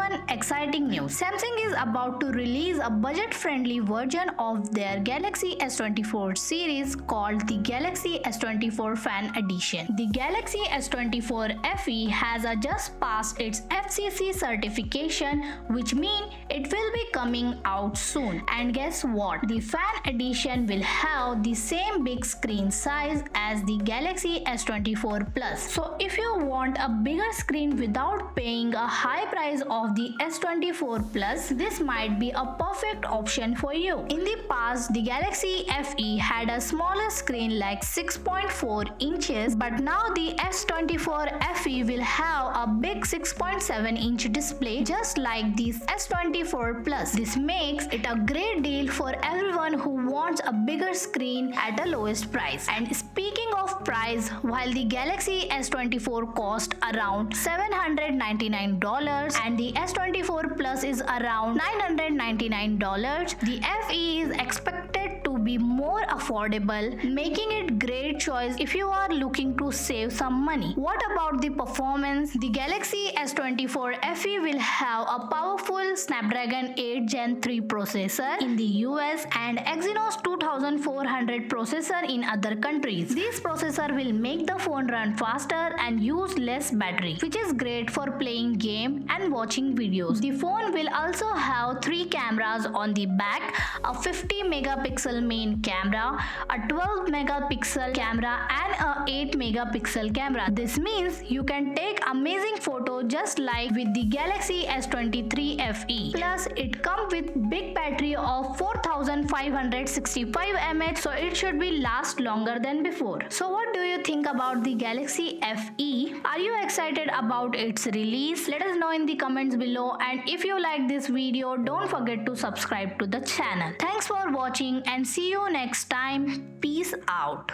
one exciting news. Samsung is about to release a budget-friendly version of their Galaxy S24 series called the Galaxy S24 Fan Edition. The Galaxy S24 FE has just passed its FCC certification, which means it will be coming out soon. And guess what? The Fan Edition will have the same big screen size as the Galaxy S24 Plus. So if you want a bigger screen without paying a high price of the S24 Plus, this might be a perfect option for you. In the past, the Galaxy FE had a smaller screen like 6.4 inches, but now the S24 FE will have a big 6.7-inch display just like the S24 Plus. This makes it a great deal for everyone who wants a bigger screen at the lowest price. And speaking of price, while the Galaxy S24 cost around $799 and the S24 Plus is around $999, the FE is expected to be more affordable, making it great choice if you are looking to save some money. What about the performance? The Galaxy S24 FE will have a powerful Snapdragon 8 Gen 3 processor in the US and Exynos 2400 processor in other countries. This processor will make the phone run faster and use less battery, which is great for playing game and watching videos. The phone will also have 3 cameras on the back, a 50 megapixel main camera, a 12 megapixel camera and a 8 megapixel camera. This means you can take amazing photos just like with the Galaxy S23 FE. Plus it comes with big battery of 4565 mAh, so it should be last longer than before. So what do you think about the Galaxy FE? Are you excited about its release? Let us know in the comments below, and if you like this video, don't forget to subscribe to the channel. Thanks for watching and see you next time. Peace out.